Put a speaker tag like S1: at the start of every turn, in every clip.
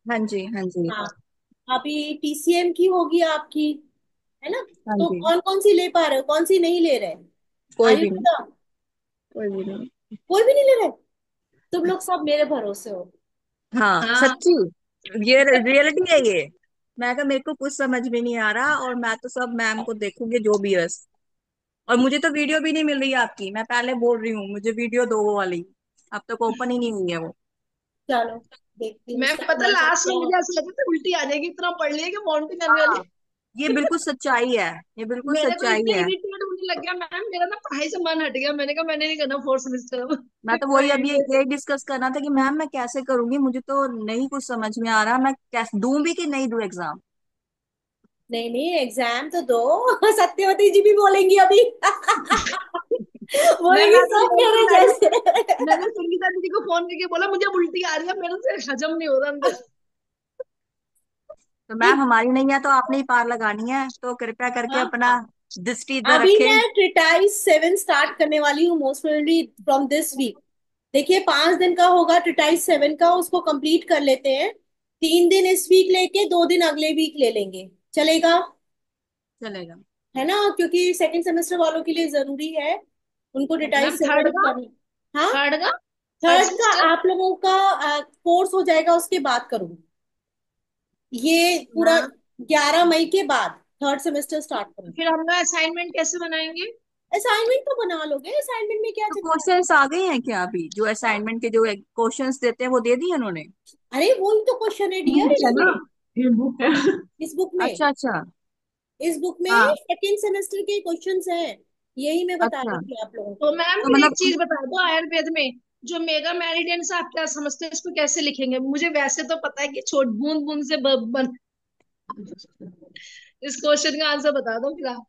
S1: हाँ जी, हाँ जी।
S2: हाँ, अभी टीसीएम की होगी आपकी, है ना?
S1: हाँ
S2: तो
S1: जी।
S2: कौन कौन सी ले पा रहे हो, कौन सी नहीं ले रहे?
S1: कोई भी नहीं।
S2: आयुर्वेदा?
S1: कोई भी नहीं।
S2: कोई भी नहीं ले रहे? तुम लोग सब मेरे भरोसे हो।
S1: हाँ
S2: हाँ।
S1: सच्ची, ये रियलिटी है ये। मैं कहा मेरे को कुछ समझ में नहीं आ रहा, और मैं तो सब मैम को देखूंगी जो भी है। और मुझे तो वीडियो भी नहीं मिल रही है आपकी, मैं पहले बोल रही हूँ मुझे वीडियो दो वो वाली। अब तक ओपन ही नहीं हुई है वो।
S2: चलो, देखती हूँ
S1: मैं
S2: उसका
S1: पता
S2: क्या
S1: लास्ट
S2: सकते
S1: में
S2: हो।
S1: मुझे ऐसा लगा था उल्टी आ जाएगी, इतना पढ़ लिया कि माउंटेन आने
S2: हाँ,
S1: वाली। ये बिल्कुल सच्चाई है। ये बिल्कुल
S2: मेरे को
S1: सच्चाई
S2: इतना
S1: है।
S2: इरिटेट होने लग गया मैम, मेरा ना पढ़ाई से मन हट गया, मैंने कहा मैंने नहीं करना फोर्थ सेमेस्टर अब।
S1: मैं तो वही अभी यही डिस्कस करना था कि मैम मैं कैसे करूंगी, मुझे तो नहीं कुछ समझ में आ रहा, मैं कैसे दूं भी कि नहीं दूं एग्जाम।
S2: नहीं नहीं, एग्जाम तो दो। सत्यवती जी भी बोलेंगी अभी। बोलेंगी
S1: मैं तो
S2: सब
S1: यही
S2: मेरे
S1: मैंने
S2: जैसे।
S1: मैंने संगीता दीदी को फोन करके बोला मुझे अब उल्टी आ रही है, मेरे से हजम नहीं हो रहा अंदर। तो
S2: नहीं,
S1: मैम हमारी नहीं है तो आपने ही पार लगानी है, तो कृपया करके
S2: हाँ
S1: अपना
S2: हाँ,
S1: दृष्टि इधर
S2: अभी
S1: रखें।
S2: मैं ट्रिटाइज 7 स्टार्ट करने वाली हूँ, most probably from this week. देखिए, 5 दिन का होगा ट्रिटाइज 7 का, उसको कंप्लीट कर लेते हैं। 3 दिन इस वीक लेके 2 दिन अगले वीक ले लेंगे, चलेगा?
S1: चलेगा।
S2: है ना? क्योंकि सेकंड सेमेस्टर वालों के लिए जरूरी है, उनको
S1: मैम
S2: डिटाइज
S1: थर्ड
S2: 7
S1: का,
S2: करना। हाँ,
S1: थर्ड का, थर्ड
S2: थर्ड का
S1: सेमेस्टर।
S2: आप लोगों का कोर्स हो जाएगा, उसके बाद करूंगी ये पूरा।
S1: हाँ
S2: 11 मई के बाद थर्ड सेमेस्टर स्टार्ट करूंगी।
S1: फिर हम लोग असाइनमेंट कैसे बनाएंगे?
S2: असाइनमेंट तो बना लोगे, असाइनमेंट में क्या
S1: तो
S2: चक्कर है?
S1: क्वेश्चंस आ गए हैं क्या अभी, जो
S2: हाँ?
S1: असाइनमेंट के जो क्वेश्चंस देते हैं वो दे दिए उन्होंने?
S2: अरे वही तो क्वेश्चन है डियर,
S1: है ना,
S2: इसमें,
S1: ये बुक है।
S2: इस बुक में,
S1: अच्छा अच्छा।
S2: इस बुक में
S1: हाँ।
S2: सेकेंड सेमेस्टर के क्वेश्चंस हैं। यही मैं बता रही
S1: अच्छा,
S2: थी आप लोगों
S1: तो
S2: को।
S1: मैम
S2: तो
S1: फिर एक
S2: मतलब
S1: चीज बता दो, आयुर्वेद में जो मेगा मेरिडियन से आप क्या समझते हैं, इसको कैसे लिखेंगे? मुझे वैसे तो पता है कि छोट बूंद बूंद से बन। इस क्वेश्चन का आंसर बता दो फिर आप।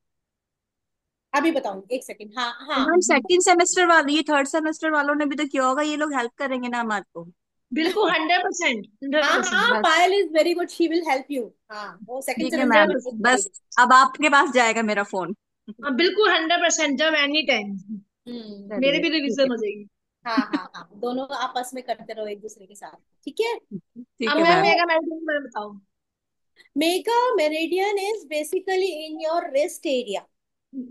S2: अभी बताऊंगी, एक सेकेंड। हाँ
S1: तो
S2: हाँ,
S1: मैम सेकंड सेमेस्टर वाले, ये थर्ड सेमेस्टर वालों ने भी तो किया होगा, ये लोग हेल्प करेंगे ना हमारे को? बिल्कुल 100%, हंड्रेड
S2: हाँ
S1: परसेंट
S2: हाँ,
S1: बस।
S2: Payal is very good, she will help you. हाँ, वो सेकंड
S1: ठीक है
S2: सेमेस्टर
S1: मैम,
S2: में हेल्प
S1: बस
S2: करेगी।
S1: अब आपके पास जाएगा मेरा फोन। हाँ बिल्कुल 100%, जब एनी टाइम। मेरी
S2: चलिए
S1: भी
S2: ठीक है।
S1: रिवीजन हो जाएगी।
S2: हाँ हाँ हाँ, दोनों आपस में करते रहो एक दूसरे के साथ। ठीक है।
S1: ठीक
S2: अब
S1: है
S2: मैं,
S1: मैम, मेगा मेरिडियन में बताओ।
S2: Mega meridian is basically in your rest area.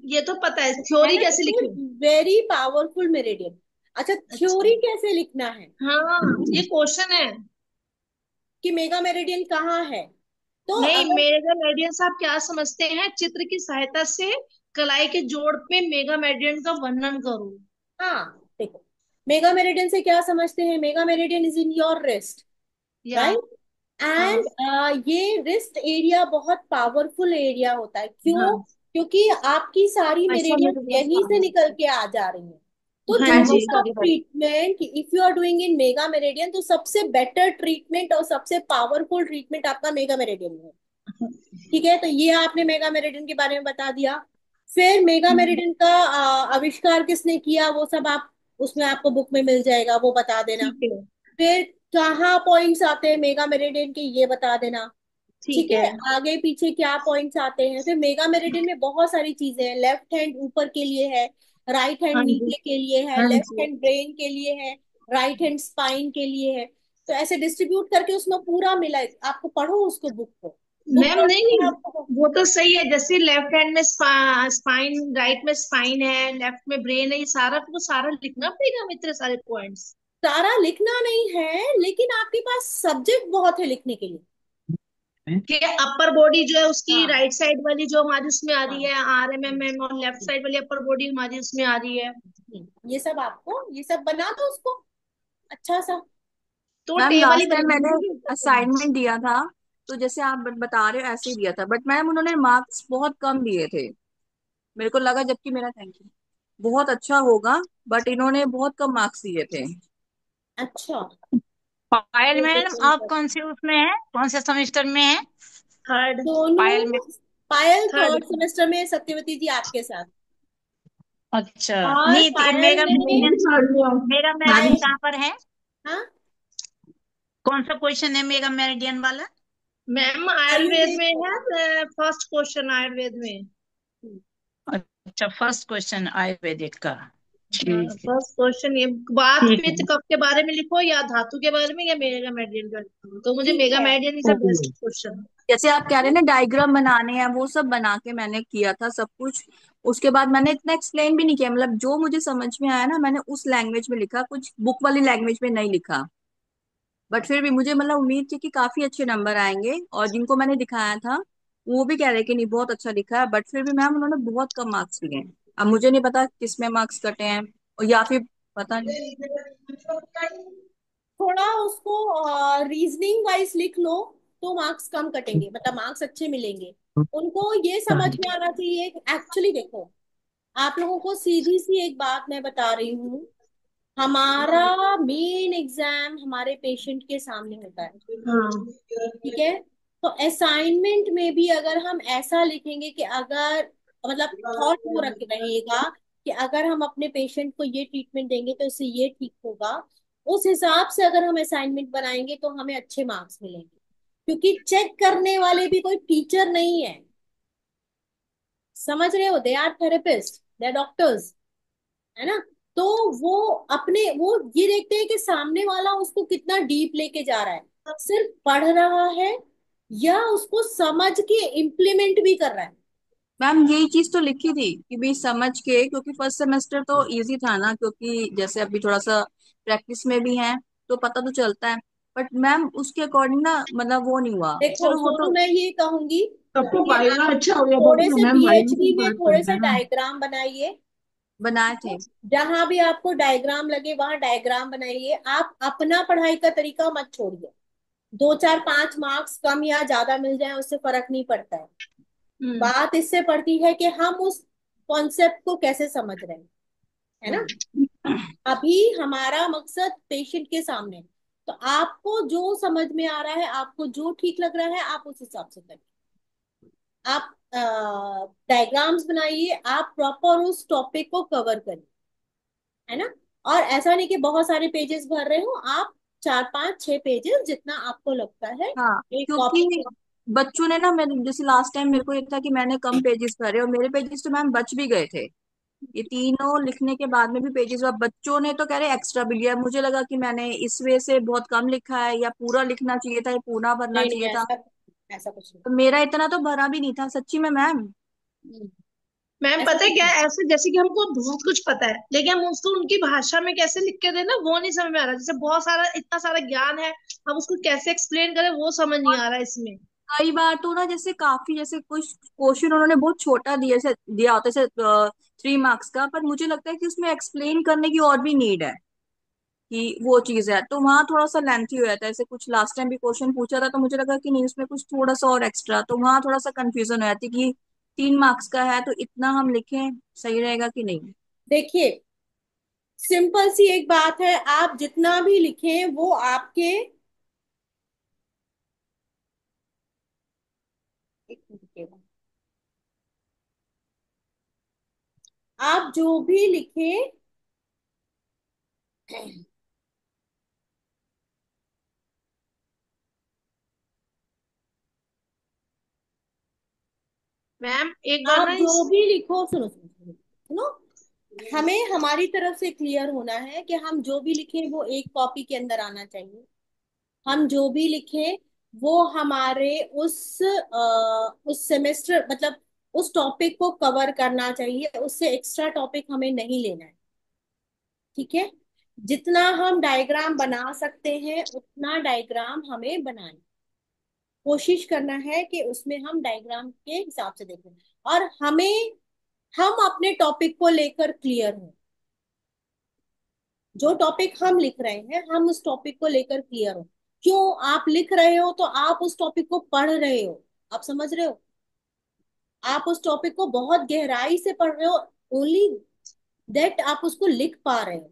S1: ये तो पता है,
S2: है
S1: थ्योरी
S2: ना?
S1: कैसे
S2: इट
S1: लिखे?
S2: Is very powerful meridian. अच्छा,
S1: अच्छा।
S2: थ्योरी कैसे लिखना है
S1: हाँ, ये क्वेश्चन है।
S2: कि मेगा मेरिडियन कहाँ है? तो
S1: नहीं,
S2: अगर,
S1: मेगा मेरिडियन से आप क्या समझते हैं? चित्र की सहायता से कलाई के जोड़ पे मेगा मेरिडियन का वर्णन करो।
S2: हाँ देखो, मेगा मेरिडियन से क्या समझते हैं? Mega meridian is in your wrist,
S1: या।
S2: राइट?
S1: हाँ।
S2: एंड ये रिस्ट एरिया बहुत पावरफुल एरिया होता है, क्यों?
S1: हाँ।
S2: क्योंकि आपकी सारी
S1: अच्छा
S2: मेरिडियन
S1: मेरे पास
S2: यहीं से
S1: काम
S2: निकल
S1: है।
S2: के आ जा रही हैं। तो
S1: हाँ
S2: जो भी
S1: जी।
S2: सब treatment if you are doing in mega meridian, तो सबसे बेटर ट्रीटमेंट और सबसे पावरफुल ट्रीटमेंट आपका मेगा मेरिडियन में है। ठीक है, तो ये आपने मेगा मेरिडियन के बारे में बता दिया। फिर मेगा मेरिडियन का आविष्कार किसने किया, वो सब आप, उसमें आपको बुक में मिल जाएगा, वो बता देना।
S1: ठीक है।
S2: फिर कहाँ पॉइंट्स आते हैं मेगा मेरिडियन के, ये बता देना। ठीक
S1: ठीक
S2: है,
S1: है।
S2: आगे पीछे क्या पॉइंट्स आते हैं। फिर मेगा मेरिडियन में बहुत सारी चीजें हैं, लेफ्ट हैंड ऊपर के लिए है, राइट हैंड
S1: हाँ जी।
S2: नीचे के लिए है,
S1: हाँ
S2: लेफ्ट
S1: जी।
S2: हैंड ब्रेन के लिए है, राइट हैंड स्पाइन के लिए है। तो ऐसे डिस्ट्रीब्यूट करके उसमें पूरा मिला है, आपको पढ़ो उसको, बुक को, बुक
S1: मैम
S2: पढ़
S1: नहीं
S2: के
S1: नहीं,
S2: आपको।
S1: वो तो सही है, जैसे लेफ्ट हैंड में स्पाइन, राइट में स्पाइन है, लेफ्ट में ब्रेन है, ये सारा को सारा लिखना पड़ेगा हमें, इतने सारे पॉइंट्स?
S2: सारा लिखना नहीं है, लेकिन आपके पास सब्जेक्ट बहुत है लिखने के लिए।
S1: कि अपर बॉडी जो है उसकी
S2: हाँ
S1: राइट साइड वाली जो हमारी उसमें आ रही
S2: हाँ,
S1: है RMMM, और लेफ्ट साइड वाली अपर बॉडी हमारी उसमें आ रही है।
S2: ये सब आपको, ये सब बना दो उसको अच्छा सा।
S1: तो वो
S2: मैम
S1: टेबल ही
S2: लास्ट टाइम
S1: बना
S2: मैंने
S1: असाइनमेंट दिया था, तो जैसे आप बता रहे हो ऐसे ही दिया था, बट मैम उन्होंने मार्क्स बहुत कम दिए थे। मेरे को लगा, जबकि मेरा थैंक यू बहुत अच्छा होगा, बट इन्होंने बहुत कम मार्क्स दिए थे।
S2: अच्छा,
S3: पायल
S2: ये
S3: मैम,
S2: देखो
S3: आप कौन से उसमें है, कौन से सेमेस्टर में है?
S1: थर्ड।
S3: पायल में।
S2: दोनों। पायल
S1: थर्ड।
S2: थर्ड सेमेस्टर में, सत्यवती जी आपके साथ।
S3: अच्छा।
S2: और
S3: नहीं
S2: पायल
S3: मेगा
S2: ने,
S3: मेरिडियन, मेगा मेरिडियन
S2: पायल,
S3: कहाँ पर है?
S2: हाँ,
S3: कौन सा क्वेश्चन है मेगा मेरिडियन वाला?
S1: मैम आयुर्वेद
S2: आयुर्वेद
S1: में
S2: में।
S1: है, फर्स्ट क्वेश्चन आयुर्वेद में।
S3: अच्छा, फर्स्ट क्वेश्चन आयुर्वेदिक का।
S4: फर्स्ट क्वेश्चन ये बात
S3: ठीक है।
S4: पित्त कफ के बारे में लिखो या धातु के बारे में या मेगा मेडियन का लिखो, तो मुझे
S2: ठीक
S4: मेगा
S2: है।
S4: Median is best question.
S1: जैसे आप कह रहे हैं ना डायग्राम बनाने हैं, वो सब बना के मैंने किया था सब कुछ। उसके बाद मैंने इतना एक्सप्लेन भी नहीं किया, मतलब जो मुझे समझ में आया ना मैंने उस लैंग्वेज में लिखा, कुछ बुक वाली लैंग्वेज में नहीं लिखा। बट फिर भी मुझे मतलब उम्मीद थी कि काफी अच्छे नंबर आएंगे, और जिनको मैंने दिखाया था वो भी कह रहे कि नहीं बहुत अच्छा लिखा है, बट फिर भी मैम उन्होंने बहुत कम मार्क्स लिए हैं। अब मुझे नहीं पता किस में मार्क्स कटे हैं, और या फिर पता नहीं।
S2: थोड़ा उसको रीजनिंग वाइज लिख लो तो मार्क्स कम कटेंगे, मतलब मार्क्स अच्छे मिलेंगे। उनको ये समझ में आना चाहिए। एक्चुअली देखो, आप लोगों को सीधी सी एक बात मैं बता रही हूँ, हमारा मेन एग्जाम हमारे पेशेंट के सामने होता है।
S4: हाँ।
S2: ठीक है। तो असाइनमेंट में भी अगर हम ऐसा लिखेंगे कि अगर, मतलब थॉट वो रख रहेगा कि अगर हम अपने पेशेंट को ये ट्रीटमेंट देंगे तो इससे ये ठीक होगा, उस हिसाब से अगर हम असाइनमेंट बनाएंगे तो हमें अच्छे मार्क्स मिलेंगे। क्योंकि चेक करने वाले भी कोई टीचर नहीं है, समझ रहे हो, they are therapist, they are doctors, है ना। तो वो अपने वो ये देखते हैं कि सामने वाला उसको कितना डीप लेके जा रहा है, सिर्फ पढ़ रहा है या उसको समझ के इम्प्लीमेंट भी कर रहा है।
S1: मैम यही चीज तो लिखी थी कि भी समझ के, क्योंकि फर्स्ट सेमेस्टर तो इजी था ना, क्योंकि जैसे अभी थोड़ा सा प्रैक्टिस में भी है तो पता तो चलता है। बट मैम उसके अकॉर्डिंग ना मतलब वो नहीं हुआ,
S2: देखो
S1: चलो वो
S2: सोनू,
S1: तो
S2: मैं ये कहूंगी
S4: सबको
S2: कि
S4: वाइवा
S2: आप
S4: अच्छा हो गया,
S2: थोड़े
S4: बबलू
S2: से
S4: मैम वाइवा की
S2: पीएचडी में
S4: बात
S2: थोड़े
S4: करते
S2: से
S4: हैं ना।
S2: डायग्राम बनाइए।
S1: बनाए थे।
S2: जहां भी आपको डायग्राम लगे वहां डायग्राम बनाइए। आप अपना पढ़ाई का तरीका मत छोड़िए। 2 4 5 मार्क्स कम या ज्यादा मिल जाए उससे फर्क नहीं पड़ता है।
S1: हम्म।
S2: बात इससे पड़ती है कि हम उस कॉन्सेप्ट को कैसे समझ रहे हैं, है ना। अभी हमारा मकसद पेशेंट के सामने है। तो आपको जो समझ में आ रहा है, आपको जो ठीक लग रहा है, आप उस हिसाब से करिए। आप डायग्राम्स बनाइए, आप प्रॉपर उस टॉपिक को कवर करिए, है ना। और ऐसा नहीं कि बहुत सारे पेजेस भर रहे हो आप, 4 5 6 पेजेस जितना आपको लगता है
S1: हाँ,
S2: एक कॉपी।
S1: क्योंकि बच्चों ने ना, मेरे जैसे लास्ट टाइम मेरे को ये था कि मैंने कम पेजेस भरे और मेरे पेजेस तो मैम बच भी गए थे। ये तीनों लिखने के बाद में भी पेजेस, अब बच्चों ने तो कह रहे एक्स्ट्रा भी लिया, मुझे लगा कि मैंने इस वे से बहुत कम लिखा है, या पूरा लिखना चाहिए था या पूरा भरना
S2: नहीं नहीं,
S1: चाहिए था।
S2: ऐसा ऐसा कुछ नहीं।
S1: तो मेरा इतना तो भरा भी नहीं था सच्ची में मैम।
S2: हम्म,
S4: मैम
S2: ऐसा
S4: पता है
S2: कुछ
S4: क्या
S2: नहीं।
S4: है, ऐसे जैसे कि हमको बहुत कुछ पता है लेकिन हम उसको उनकी भाषा में कैसे लिख के दें ना, वो नहीं समझ में आ रहा। जैसे बहुत सारा इतना सारा ज्ञान है, हम उसको कैसे एक्सप्लेन करें वो समझ नहीं आ रहा है इसमें।
S1: कई बार तो ना जैसे काफी, जैसे कुछ क्वेश्चन उन्होंने बहुत छोटा दिया से दिया होता है, जैसे 3 मार्क्स का, पर मुझे लगता है कि उसमें एक्सप्लेन करने की और भी नीड है कि वो चीज है, तो वहां थोड़ा सा लेंथी हो जाता है। ऐसे कुछ लास्ट टाइम भी क्वेश्चन पूछा था तो मुझे लगा कि नहीं उसमें कुछ थोड़ा सा और एक्स्ट्रा, तो वहां थोड़ा सा कंफ्यूजन हो जाती कि 3 मार्क्स का है तो इतना हम लिखें सही रहेगा कि नहीं।
S2: देखिए, सिंपल सी एक बात है, आप जितना भी लिखें वो आपके, एक मिनट रुकिएगा। आप जो भी लिखें,
S4: मैम एक बार
S2: आप
S4: ना
S2: जो
S4: इस
S2: भी लिखो, सुनो सुनो सुनो सुनो, हमें हमारी तरफ से क्लियर होना है कि हम जो भी लिखें वो एक कॉपी के अंदर आना चाहिए। हम जो भी लिखें वो हमारे उस सेमेस्टर, मतलब उस टॉपिक को कवर करना चाहिए, उससे एक्स्ट्रा टॉपिक हमें नहीं लेना है। ठीक है। जितना हम डायग्राम बना सकते हैं उतना डायग्राम हमें बनाना, कोशिश करना है कि उसमें हम डायग्राम के हिसाब से देखें। और हम अपने टॉपिक को लेकर क्लियर हों। जो टॉपिक हम लिख रहे हैं हम उस टॉपिक को लेकर क्लियर हो। क्यों आप लिख रहे हो, तो आप उस टॉपिक को पढ़ रहे हो, आप समझ रहे हो, आप उस टॉपिक को बहुत गहराई से पढ़ रहे हो। ओनली दैट आप उसको लिख पा रहे हो,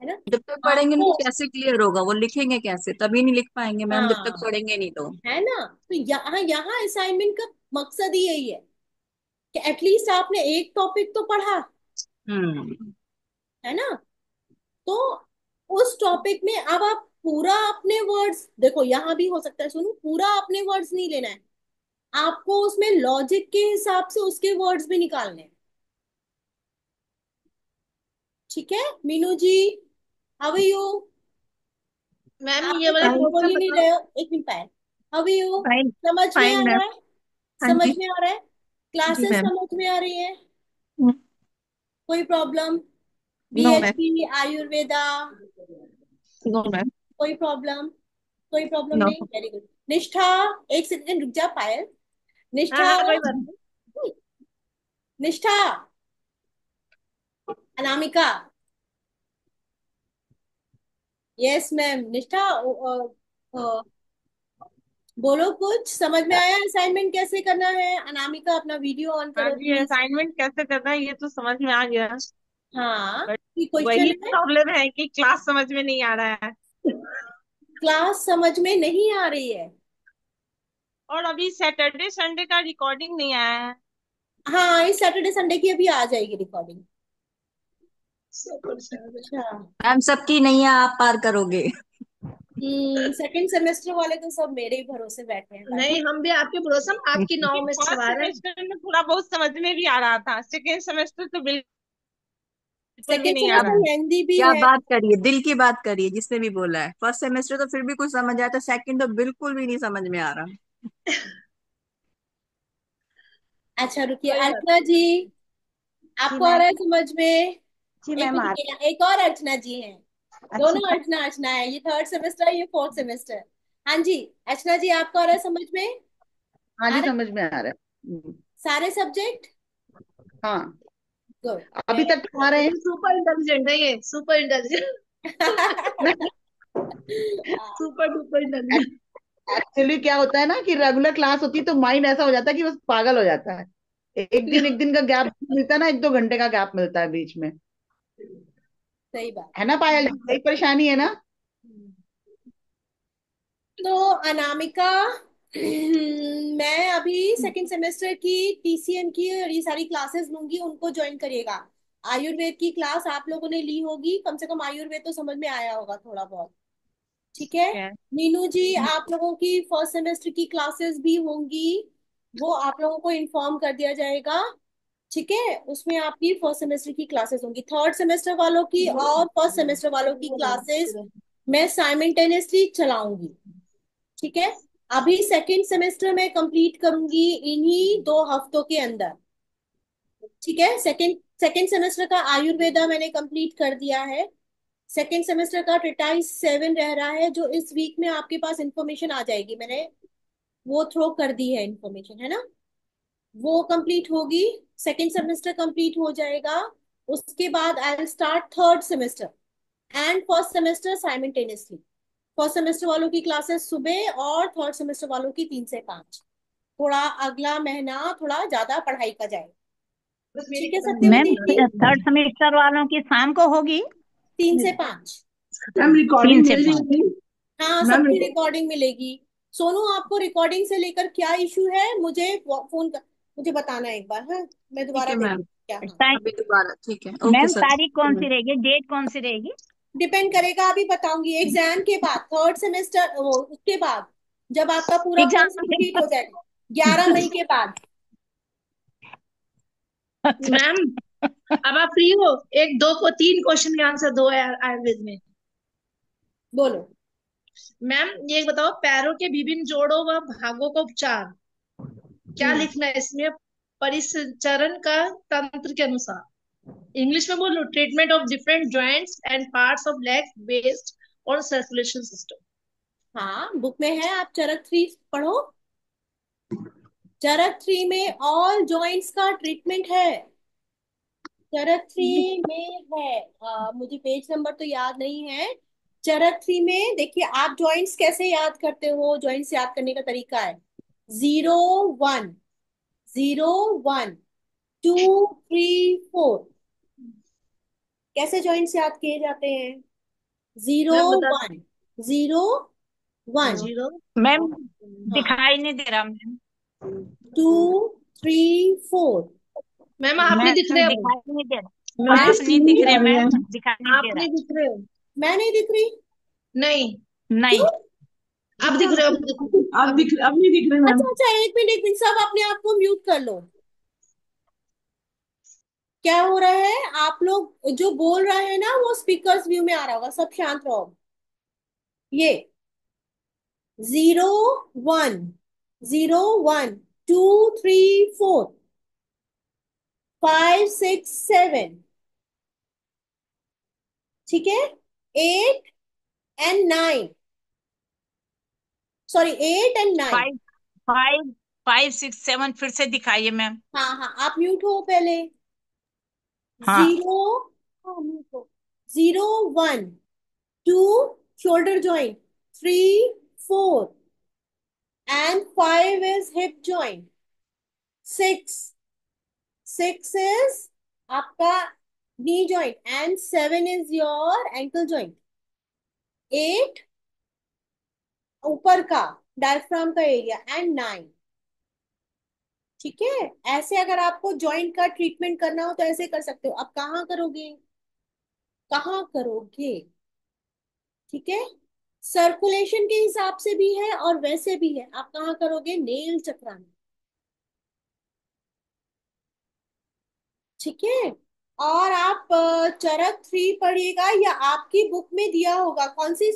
S2: है ना।
S1: जब तक पढ़ेंगे नहीं
S2: आपको,
S1: तो कैसे क्लियर होगा, वो लिखेंगे कैसे, तभी नहीं लिख पाएंगे मैम जब तक
S2: हाँ,
S1: पढ़ेंगे नहीं तो।
S2: है ना। तो यहाँ यहाँ असाइनमेंट का मकसद ही यही है कि एटलीस्ट आपने एक टॉपिक तो पढ़ा,
S1: हम्म।
S2: है ना। तो उस टॉपिक में अब आप पूरा अपने वर्ड्स देखो, यहाँ भी हो सकता है, सुनो, पूरा अपने वर्ड्स नहीं लेना है, आपको उसमें लॉजिक के हिसाब से उसके वर्ड्स भी निकालने हैं। ठीक है। मीनू जी, हाउ आर यू?
S4: मैम
S2: आप
S4: ये
S2: तो
S4: वाले
S2: कुछ बोल
S4: क्वेश्चन
S2: ही नहीं
S4: बताओ।
S2: रहे हो। एक minute Payal, how are you?
S1: Fine.
S2: समझ में आ
S1: फाइन मैम।
S2: रहा है?
S1: हाँ
S2: समझ
S1: जी।
S2: में आ रहा है?
S1: जी
S2: क्लासेस
S1: मैम।
S2: समझ में आ रही है? कोई problem?
S1: No ma'am.
S2: BHP Ayurveda,
S1: no ma'am.
S2: कोई प्रॉब्लम? कोई प्रॉब्लम
S1: नो।
S2: नहीं, वेरी गुड। निष्ठा, एक सेकंड रुक जा पायल।
S4: हाँ
S2: निष्ठा,
S4: हाँ, कोई बात नहीं।
S2: निष्ठा, अनामिका, यस मैम। निष्ठा, बोलो, कुछ समझ में आया? असाइनमेंट कैसे करना है? अनामिका अपना वीडियो ऑन
S3: हाँ
S2: करो
S3: जी,
S2: प्लीज।
S3: असाइनमेंट कैसे करना है ये तो समझ में आ गया,
S2: हाँ,
S3: बट
S2: की क्वेश्चन
S3: वही
S2: है।
S3: प्रॉब्लम है कि क्लास समझ में नहीं आ रहा है।
S2: क्लास समझ में नहीं आ रही है?
S3: और अभी सैटरडे संडे का रिकॉर्डिंग नहीं आया है।
S2: हाँ, इस सैटरडे संडे की अभी आ जाएगी रिकॉर्डिंग।
S4: Super sir.
S2: अच्छा।
S1: मैम सबकी नैया आप पार करोगे।
S2: सेकंड सेमेस्टर वाले तो सब मेरे ही भरोसे बैठे हैं भाई।
S4: नहीं, हम भी आपके भरोसे, हम आपकी नाव में
S3: फर्स्ट
S4: सवार हैं।
S3: सेमेस्टर में थोड़ा बहुत समझ में भी आ रहा था, सेकेंड सेमेस्टर तो बिल्कुल भी
S2: सेकंड
S3: नहीं आ रहा
S2: सेमेस्टर
S3: है।
S2: लेंदी भी
S1: क्या
S2: है।
S1: बात करिए, दिल की बात करिए, जिसने भी बोला है फर्स्ट सेमेस्टर तो फिर भी कुछ समझ आया था, सेकंड तो बिल्कुल भी नहीं समझ में आ रहा।
S2: अच्छा रुकिए,
S4: कोई बात
S2: अर्चना जी,
S3: जी
S2: आपको आ
S3: मैम।
S2: रहा है समझ में?
S3: जी
S2: एक
S3: मैम
S2: मिनट
S3: आ
S2: रुकिए, एक और अर्चना जी हैं।
S3: अच्छा।
S2: दोनों अर्चना अर्चना है, ये थर्ड सेमेस्टर है, ये फोर्थ सेमेस्टर। हाँ जी, अर्चना जी, आपको आ रहा है समझ में?
S5: हाँ
S2: आ
S5: जी,
S2: रहा है?
S5: समझ में आ रहा है।
S2: सारे सब्जेक्ट?
S5: हाँ,
S2: गुड,
S5: अभी
S2: वेरी
S5: तक तो आ रहे हैं।
S4: सुपर इंटेलिजेंट है ये, सुपर इंटेलिजेंट।
S5: नहीं,
S4: सुपर डुपर इंटेलिजेंट।
S5: एक्चुअली क्या होता है ना कि रेगुलर क्लास होती है तो माइंड ऐसा हो जाता है कि बस पागल हो जाता है। एक दिन का गैप मिलता है ना, 1-2 घंटे का गैप मिलता है बीच में।
S2: सही बात।
S5: है ना पायल, यही परेशानी है ना?
S2: तो अनामिका, मैं अभी सेकंड सेमेस्टर की टीसीएम की और ये सारी क्लासेस लूंगी, उनको ज्वाइन करिएगा। आयुर्वेद की क्लास आप लोगों ने ली होगी, कम से कम आयुर्वेद तो समझ में आया होगा थोड़ा बहुत। ठीक है।
S3: क्या?
S2: मीनू जी, आप लोगों की फर्स्ट सेमेस्टर की क्लासेस भी होंगी, वो आप लोगों को इन्फॉर्म कर दिया जाएगा। ठीक है, उसमें आपकी फर्स्ट सेमेस्टर की क्लासेस होंगी। थर्ड सेमेस्टर वालों की और फर्स्ट सेमेस्टर वालों की क्लासेस मैं साइमल्टेनियसली चलाऊंगी। ठीक है। अभी सेकंड सेमेस्टर में कंप्लीट करूंगी इन्हीं 2 हफ्तों के अंदर। ठीक है। सेकंड सेकंड सेमेस्टर का आयुर्वेदा मैंने कंप्लीट कर दिया है। सेकंड सेमेस्टर का ट्रिटाइज 7 रह रहा है, जो इस वीक में आपके पास इंफॉर्मेशन आ जाएगी, मैंने वो थ्रो कर दी है इंफॉर्मेशन, है ना? वो कंप्लीट होगी, सेकंड सेमेस्टर कंप्लीट हो जाएगा। उसके बाद I will start third semester and first semester simultaneously. First semester वालों की क्लासेस सुबह और थर्ड सेमेस्टर वालों की 3 से 5। थोड़ा अगला महीना थोड़ा ज्यादा पढ़ाई का जाए। ठीक है
S3: मैम
S2: सत्यवती जी?
S3: थर्ड सेमेस्टर वालों की शाम को होगी।
S2: 3 से 5।
S4: मैम
S3: तीन
S4: रिकॉर्डिंग
S3: से
S4: मिल
S3: पाँच
S4: जाएगी?
S2: हाँ,
S4: मैम
S2: सबकी रिकॉर्डिंग मिलेगी। सोनू, आपको रिकॉर्डिंग से लेकर क्या इशू है, मुझे फोन कर, मुझे बताना एक बार। हाँ, मैं
S1: ठीक
S2: दोबारा
S1: है मैम।
S2: देखूँ क्या। हाँ,
S1: अभी दोबारा ठीक है, ओके
S3: मैम
S1: सर।
S3: तारीख कौन सी रहेगी, डेट कौन सी रहेगी?
S2: डिपेंड करेगा, अभी बताऊंगी एग्जाम के बाद, थर्ड सेमेस्टर वो उसके बाद, जब आपका पूरा कोर्स
S3: एग्जाम
S2: कंप्लीट हो जाएगा, 11 मई के बाद।
S3: अच्छा।
S4: मैम अब आप फ्री हो? एक दो को तीन क्वेश्चन के आंसर दो यार आयुर्वेद में।
S2: बोलो।
S4: मैम ये बताओ, पैरों के विभिन्न जोड़ों व भागों का उपचार, क्या
S2: हम्म
S4: लिखना है इसमें परिसंचरण का तंत्र के अनुसार? इंग्लिश में बोलो, treatment of different joints and parts of leg based on circulation system.
S2: हाँ, बुक में है, आप चरक 3 पढ़ो। चरक 3 में ऑल जॉइंट्स का ट्रीटमेंट है। चरक 3 में है, मुझे पेज नंबर तो याद नहीं है। चरक 3 में देखिए, आप जॉइंट्स कैसे याद करते हो, जॉइंट्स याद करने का तरीका है 0 1, 0 1 2 3 4। कैसे जॉइंट्स याद किए जाते हैं? जीरो
S4: मैम बता।
S2: 1, 0 1
S4: जीरो।
S3: मैम
S2: हाँ,
S3: दिखाई नहीं दे रहा मैम।
S2: 2 3 4।
S4: मैम आप नहीं दिख रहे
S3: मैम
S4: हो।
S3: दिखाई नहीं दे
S4: मैं
S3: रहा,
S2: मैं
S3: आप
S4: आपकी
S3: नहीं
S4: स्क्रीन
S3: दिख
S4: नहीं
S3: रहे
S4: आ रही है।
S3: मैम, दिखाई नहीं
S4: आप
S3: दे रहा।
S4: नहीं दिख रहे हो।
S2: मैं नहीं दिख रही?
S4: नहीं,
S3: नहीं।
S2: क्यों?
S4: आप दिख रहे हो, अब दिख रहे हो। अब नहीं दिख रहे मैम।
S2: अच्छा अच्छा, एक मिनट एक मिनट, सब अपने आप को म्यूट कर लो। क्या हो रहा है, आप लोग जो बोल रहे हैं ना वो स्पीकर्स व्यू में आ रहा होगा, सब शांत रहो। ये 0 1, 0 1 2 3 4 5 6 7, ठीक है, 8 and 9, सॉरी 8 and 9।
S3: 5 5 5 6 7 फिर से दिखाइए मैम।
S2: हाँ हाँ, आप म्यूट हो पहले।
S3: हाँ।
S2: 0, हाँ म्यूट हो। 0 1 2, shoulder joint, 3 4 and 5 is hip joint, 6 is आपका knee joint and 7 is your ankle joint, 8 ऊपर का डायफ्राम का एरिया एंड 9। ठीक है, ऐसे अगर आपको जॉइंट का ट्रीटमेंट करना हो तो ऐसे कर सकते हो। अब कहाँ करोगे, कहाँ करोगे, ठीक है, सर्कुलेशन के हिसाब से भी है और वैसे भी है। आप कहाँ करोगे, नेल चक्रा में, ठीक है। और आप चरक 3 पढ़िएगा, या आपकी बुक में दिया होगा। कौन सी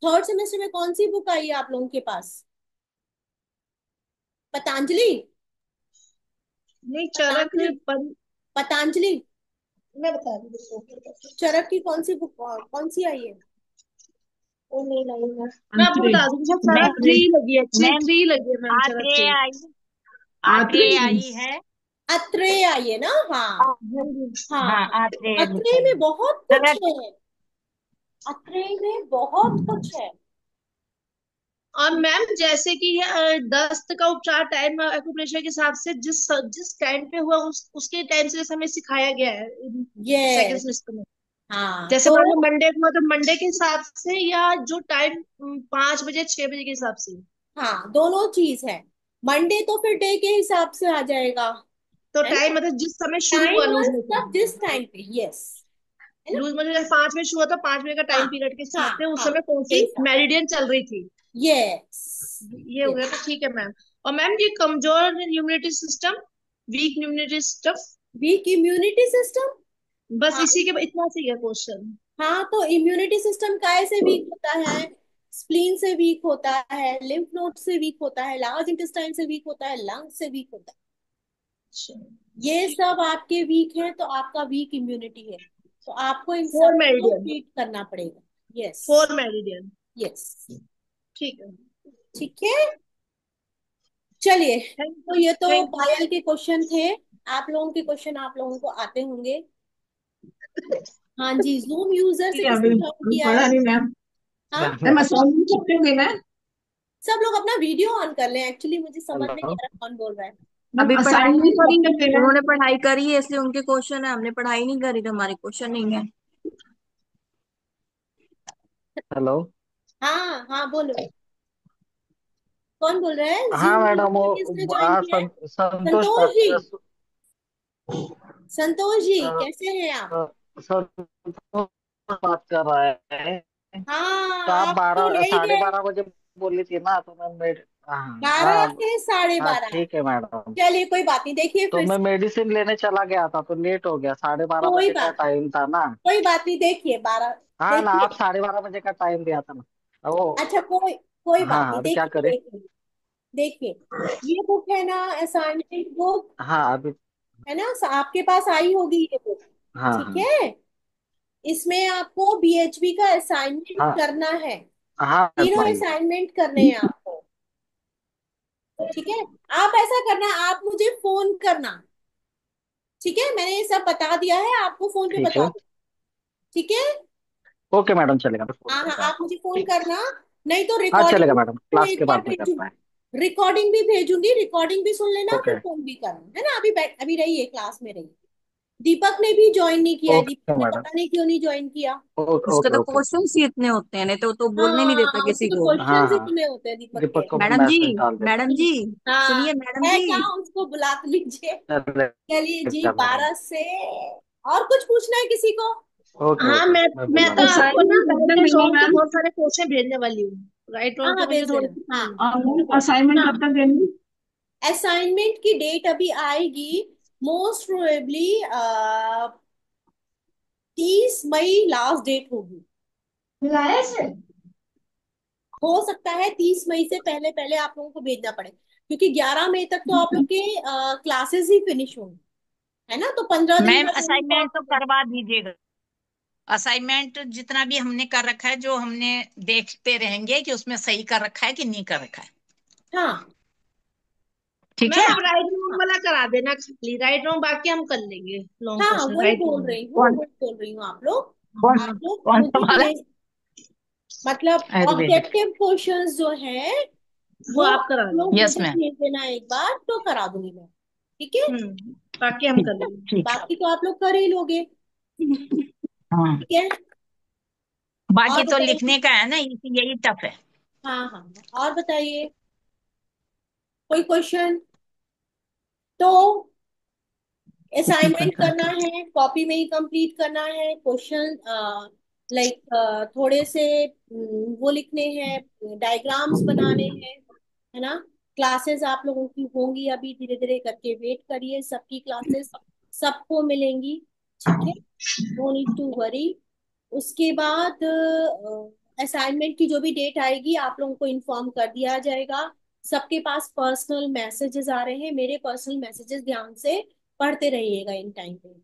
S2: थर्ड सेमेस्टर में कौन सी बुक आई है आप लोगों के पास? पतंजलि?
S4: नहीं, चरक
S2: पतंजलि, पतंजलि
S4: मैं बता रही हूँ।
S2: चरक की कौन सी बुक, कौन सी आई है?
S4: वो नहीं लाई मैं आपको बता दूंगी, चरक
S3: मैम
S4: 3 लगी है,
S3: मैम
S4: 3 लगी है मैम, चरक
S3: आत्रेय
S4: 3।
S3: आई, आत्रेय आई है।
S2: अत्रेय आई है ना, हाँ हाँ
S3: हाँ
S2: हाँ।
S3: आत्रेय लिखा
S2: अत्रेय
S3: है।
S2: में बहुत कुछ
S3: चरक।
S2: है, अत्रेय में बहुत कुछ है।
S4: और मैम जैसे कि दस्त का उपचार टाइम एक्यूप्रेशर के हिसाब से जिस जिस टाइम पे हुआ उसके टाइम से जैसे हमें सिखाया गया है सेकंड
S2: यस,
S4: सेमेस्टर में।
S2: हाँ
S4: जैसे
S2: तो
S4: मान लो मंडे को हुआ तो मंडे के हिसाब से, या जो टाइम 5 बजे 6 बजे के हिसाब से।
S2: हाँ, दोनों चीज है। मंडे तो फिर डे के हिसाब से आ जाएगा,
S4: तो
S2: है
S4: टाइम
S2: ना।
S4: मतलब जिस समय शुरू हुआ
S2: टाइम
S4: लूज
S2: वाइज सब
S4: मोशन,
S2: जिस टाइम पे, यस, है ना।
S4: लूज मोशन जैसे 5 बजे शुरू हुआ था, 5 बजे का
S2: हाँ
S4: टाइम पीरियड के
S2: हाँ
S4: हिसाब से उस
S2: हाँ,
S4: समय कौन
S2: के
S4: सी
S2: हिसाब,
S4: मेरिडियन चल रही थी।
S2: यस
S4: ये हो गया तो ठीक है मैम। और मैम ये कमजोर immunity system, weak immunity system,
S2: weak immunity system.
S4: बस
S2: हाँ
S4: इसी के इतना सी है क्वेश्चन।
S2: हाँ, तो इम्यूनिटी सिस्टम काय से वीक होता है? स्प्लीन से वीक होता है, लिम्फ नोड से वीक होता है, लार्ज इंटेस्टाइन से वीक होता है, लंग से वीक होता है। ये सब आपके वीक हैं तो आपका वीक इम्यूनिटी है, तो आपको इन
S4: फोर
S2: सबको
S4: मेरिडियन,
S2: ट्रीट करना पड़ेगा। यस,
S4: 4 मेरिडियन,
S2: यस,
S4: ठीक है।
S2: ठीक है। चलिए,
S4: थैंक
S2: तो ये तो
S4: थैंक
S2: पायल के क्वेश्चन थे। आप लोगों के क्वेश्चन आप लोगों को आते होंगे। हाँ जी, जूम यूजर से
S5: यू
S2: किसने
S5: अभी
S2: ज्वाइन किया
S5: पढ़ा
S2: है?
S5: नहीं मैम।
S2: हाँ,
S5: मैम असाइनमेंट सबके देना है।
S2: सब लोग अपना वीडियो ऑन कर लें। एक्चुअली मुझे समझ में नहीं
S5: हेलो
S2: आ रहा कौन बोल रहा है।
S5: मैम
S1: अभी पढ़ाई नहीं
S5: असाइनमेंट
S1: करी,
S5: सबके देना है।
S1: उन्होंने पढ़ाई करी है इसलिए उनके क्वेश्चन है, हमने पढ़ाई नहीं करी तो हमारे क्वेश्चन नहीं है।
S6: हेलो।
S2: हाँ हाँ, बोलो, कौन बोल रहा है?
S6: हाँ
S2: जूम
S6: मैडम,
S2: यूजर किसने ज्वाइन किया है?
S6: संतोष
S2: संतोष जी, संतोष जी कैसे हैं आप?
S6: संतोष बात कर रहा है। तो
S2: हाँ,
S6: आप
S2: आप तो
S6: बारह
S2: रह ही
S6: साढ़े
S2: गए।
S6: बारह बजे बोली थी ना, तो मैं हाँ
S2: 12
S6: हाँ।
S2: से साढ़े
S6: हाँ
S2: बारह
S6: ठीक है मैडम।
S2: चलिए कोई बात नहीं, देखिए
S6: तो
S2: फिर
S6: मैं
S2: से।
S6: मेडिसिन लेने चला गया था तो लेट हो गया, 12:30 बजे का
S2: कोई
S6: टाइम था ना।
S2: बात नहीं, देखिए 12,
S6: हाँ ना, आप
S2: देखिए,
S6: 12:30 बजे का टाइम दिया था ना वो।
S2: अच्छा कोई कोई बात
S6: हाँ
S2: नहीं,
S6: अभी क्या
S2: देखिए
S6: करें।
S2: देखिए देखिए, ये बुक है ना, असाइनमेंट बुक,
S6: हाँ अभी।
S2: है ना, आपके पास आई होगी ये बुक,
S6: हाँ
S2: ठीक
S6: हाँ
S2: है। इसमें आपको बीएचबी का असाइनमेंट
S6: हाँ
S2: करना है,
S6: हाँ
S2: तीनों
S6: भाई।
S2: असाइनमेंट करने हैं आपको, ठीक है। आप ऐसा करना, आप मुझे फोन करना, ठीक है, मैंने ये सब बता दिया है, आपको फोन पे
S6: ठीक
S2: बता
S6: है।
S2: दो, ठीक है।
S6: ओके मैडम, चलेगा, मैं फोन
S2: हाँ हाँ,
S6: करूंगा
S2: आप
S6: आपको।
S2: मुझे फोन
S6: ठीक।
S2: करना, नहीं तो
S6: हाँ चलेगा
S2: रिकॉर्डिंग
S6: मैडम, क्लास
S2: एक
S6: के
S2: बार
S6: बाद में करता है।
S2: भेजूंगी, रिकॉर्डिंग भी भेजूंगी, रिकॉर्डिंग भी सुन लेना, फिर
S6: ओके।
S2: फोन भी करना, है ना। अभी रहिए, क्लास में रहिए। दीपक ने भी ज्वाइन नहीं किया है,
S6: ओके
S2: दीपक ने
S6: मैडम।
S2: पता नहीं क्यों नहीं ज्वाइन किया।
S6: ओके
S1: उसके
S6: ओके
S1: तो
S6: ओके।
S1: क्वेश्चन ही इतने होते हैं, नहीं तो बोलने नहीं देता
S2: हाँ, उसके
S1: किसी
S2: तो
S1: को।
S6: हाँ
S2: क्वेश्चन
S6: हाँ,
S2: इतने होते हैं दीपक के।
S6: दीपक को
S1: मैडम जी,
S6: मैसेज डाल देता
S1: मैडम जी,
S2: हाँ,
S1: सुनिए मैडम
S2: है
S1: जी।
S2: क्या, उसको बुला तो लीजिए।
S6: है।
S2: चलिए जी,
S6: चलेगा मैडम।
S2: 12 से, और कुछ पूछना है किसी को?
S6: ओके
S4: हाँ,
S6: ओके,
S4: मैं
S6: मैं
S4: मैं
S6: बुला
S4: तो
S6: लूंगा।
S4: आपको ना
S5: असाइनमेंट कब
S4: राइट
S5: तक
S4: एंड
S5: देनी है
S4: रॉन्ग के
S5: मैम?
S4: बहुत सारे क्वेश्चन भेजने वाली हूँ। राइट
S2: हाँ
S4: रॉन्ग के
S2: हाँ,
S4: मुझे
S2: भेज
S4: थोड़े
S2: देना, हाँ।
S5: मैम असाइनमेंट
S2: हाँ,
S5: कब तक देनी?
S2: असाइनमेंट की डेट अभी आएगी, मोस्ट प्रोबेबली 30 मई लास्ट डेट होगी।
S4: मिलाया से
S2: हो सकता है 30 मई से पहले पहले आप लोगों को भेजना पड़े, क्योंकि 11 मई तक तो आप लोग के क्लासेस ही फिनिश होंगे, है ना, तो 15 दिन
S1: मैम
S2: का ट्रेनिंग
S1: असाइनमेंट तो
S2: कोर्स।
S1: करवा दीजिएगा। असाइनमेंट जितना भी हमने कर रखा है, जो हमने देखते रहेंगे कि उसमें सही कर रखा है कि नहीं कर रखा है।
S2: हाँ
S1: ठीक
S4: मैम
S1: है।
S4: आप राइट रॉन्ग
S2: हाँ
S4: वाला करा देना खाली, राइट रॉन्ग बाकी हम कर लेंगे, लॉन्ग
S2: हाँ,
S4: क्वेश्चन राइट रॉन्ग।
S1: कौन
S2: वही बोल रही हूँ
S1: कौन
S2: आप लोग
S1: कौन सा
S2: मुझे
S1: वाला?
S2: ये मतलब
S1: आयुर्वेदिक।
S2: ऑब्जेक्टिव क्वेश्चंस जो है
S4: वो
S2: वो
S4: आप
S2: आप
S4: करा
S2: लोग
S4: देना।
S1: यस
S2: मुझे
S1: मैम।
S2: भेज देना एक बार, तो करा दूंगी मैं। ठीक है,
S4: बाकी हम
S1: ठीक
S4: कर लेंगे।
S1: ठीक है।
S2: बाकी तो आप लोग कर ही लोगे।
S1: हाँ,
S2: ठीक है,
S1: बाकी
S2: और
S1: तो
S2: बताइए।
S1: लिखने का है ना, यही टफ है।
S2: हाँ हाँ हाँ, और बताइए, कोई क्वेश्चन? तो
S1: कितने
S2: असाइनमेंट
S1: प्रकार
S2: करना
S1: के?
S2: है, कॉपी में ही कंप्लीट करना है क्वेश्चन, लाइक थोड़े से वो लिखने हैं, डायग्राम्स बनाने हैं, है ना। क्लासेस आप लोगों की होंगी अभी, धीरे धीरे करके वेट करिए, सबकी क्लासेस सबको मिलेंगी। ठीक है, नो नीड टू वरी। उसके बाद असाइनमेंट की जो भी डेट आएगी आप लोगों को इन्फॉर्म कर दिया जाएगा। सबके पास पर्सनल मैसेजेस आ रहे हैं, मेरे पर्सनल मैसेजेस ध्यान से पढ़ते रहिएगा इन टाइम पे।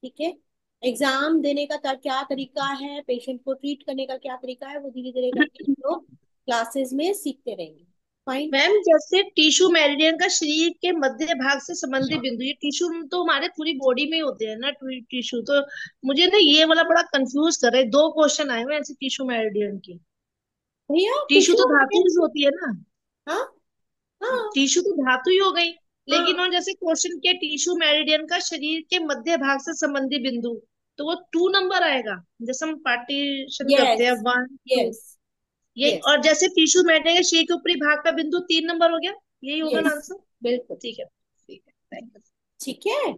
S2: ठीक है, एग्जाम देने का क्या तरीका है, पेशेंट को ट्रीट करने का क्या तरीका है, वो धीरे धीरे करके हम लोग क्लासेस में सीखते रहेंगे। फाइन।
S4: मैम जैसे टिश्यू मेरिडियन का शरीर के मध्य भाग से संबंधित बिंदु, ये टिश्यू तो हमारे पूरी बॉडी में ही होते हैं ना टिश्यू, तो मुझे ना ये वाला बड़ा कंफ्यूज कर रहा है, दो क्वेश्चन आए हुए हैं ऐसे टिश्यू मेरिडियन के।
S2: भैया
S4: टिश्यू तो
S2: टिश्यू
S4: धातु
S2: में,
S4: ही होती है ना,
S2: हाँ हाँ
S4: टिश्यू तो धातु ही हो गई, लेकिन
S2: हाँ,
S4: और जैसे क्वेश्चन के टिश्यू मेरिडियन का शरीर के मध्य भाग से संबंधित बिंदु, तो वो 2 नंबर आएगा, जैसे हम पार्टीशन करते
S2: यस
S4: हैं 1 2,
S2: यस
S4: ये।
S2: यस
S4: और जैसे टिश्यू मेरिडियन के शरीर के ऊपरी भाग का बिंदु 3 नंबर हो गया, यही होगा ना
S2: यस,
S4: आंसर?
S2: बिल्कुल।
S4: ठीक है, ठीक है, थैंक यू।
S2: ठीक है,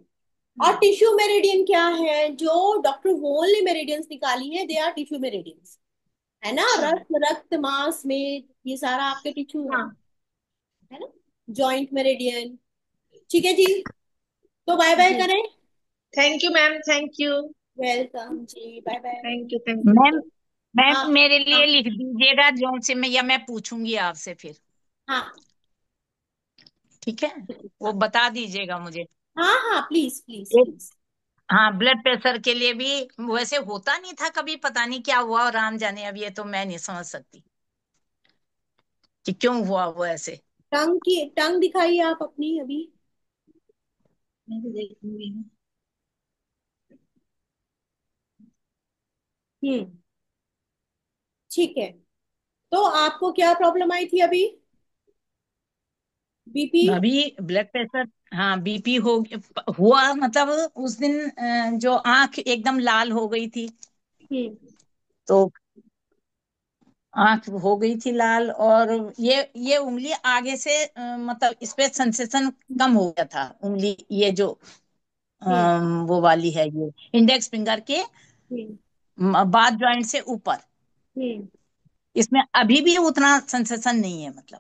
S2: और टिश्यू मेरिडियन क्या है, जो डॉक्टर वोल ने मेरिडियंस निकाली है, दे आर टिश्यू मेरिडियंस, है ना।
S4: अच्छा।
S2: रक्त मांस में ये सारा आपके टिश्यू
S4: हाँ।
S2: है ना। Joint meridian. ठीक है जी, तो बाय बाय
S4: जी,
S2: करें।
S4: Thank you ma'am, thank you.
S2: Welcome जी, bye bye.
S4: Thank you, thank you.
S1: Ma'am
S2: हाँ
S1: मैम मेरे
S2: हाँ
S1: लिए लिख दीजिएगा जो से मैं, या मैं पूछूंगी आपसे फिर।
S2: हाँ
S1: ठीक है, वो बता दीजिएगा मुझे।
S2: हाँ हाँ, प्लीज प्लीज
S1: एक,
S2: प्लीज।
S1: हाँ, ब्लड प्रेशर के लिए भी वैसे होता नहीं था कभी, पता नहीं क्या हुआ, और राम जाने, अब ये तो मैं नहीं समझ सकती कि क्यों हुआ वो ऐसे।
S2: टंग दिखाइए आप अपनी अभी।
S4: मैं भी देखूंगी।
S2: हम्म, ठीक है, तो आपको क्या प्रॉब्लम आई थी अभी? बीपी?
S1: अभी ब्लड प्रेशर, हाँ बीपी हुआ, मतलब उस दिन जो आंख एकदम लाल हो गई थी,
S2: हम्म
S1: तो आंख हो गई थी लाल, और ये उंगली आगे से मतलब इस पे सेंसेशन कम हो गया था, उंगली ये जो
S2: हम्म
S1: वो वाली है, ये इंडेक्स फिंगर के
S2: हम्म
S1: बाद जॉइंट से ऊपर,
S2: हम्म
S1: इसमें अभी भी उतना सेंसेशन नहीं है मतलब।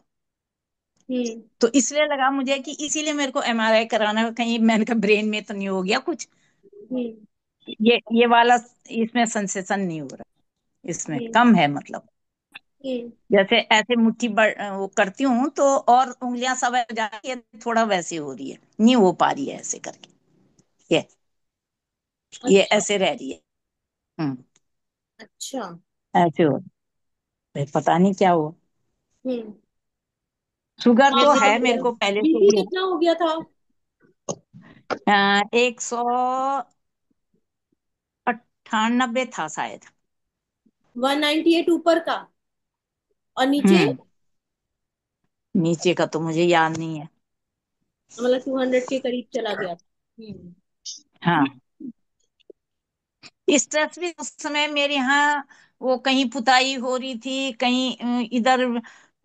S2: हम्म
S1: तो इसलिए लगा मुझे कि इसीलिए मेरे को एमआरआई कराना है, कहीं मैंने कहा ब्रेन में तो नहीं हो गया कुछ।
S2: हम्म
S1: ये वाला, इसमें सेंसेशन नहीं हो रहा, इसमें
S2: हम्म
S1: कम है मतलब।
S2: हम्म,
S1: जैसे ऐसे मुट्ठी वो करती हूँ तो और उंगलियां सब हो जाती है, थोड़ा वैसे हो रही है, नहीं हो पा रही है ऐसे करके, ये ये
S2: अच्छा
S1: ऐसे रह रही है। हम्म,
S2: अच्छा।
S1: ऐसे हो, भाई पता नहीं क्या हुआ।
S2: हम्म,
S1: शुगर तो
S2: आपका
S1: है मेरे को पहले से
S2: बीपी
S1: ही।
S2: कितना हो गया था?
S1: 198 था शायद।
S2: 198 ऊपर का, और नीचे
S1: हम्म, नीचे का तो मुझे याद नहीं है।
S2: मतलब 200 के करीब चला गया था।
S1: हाँ, स्ट्रेस भी उस समय मेरे यहाँ, वो कहीं पुताई हो रही थी, कहीं इधर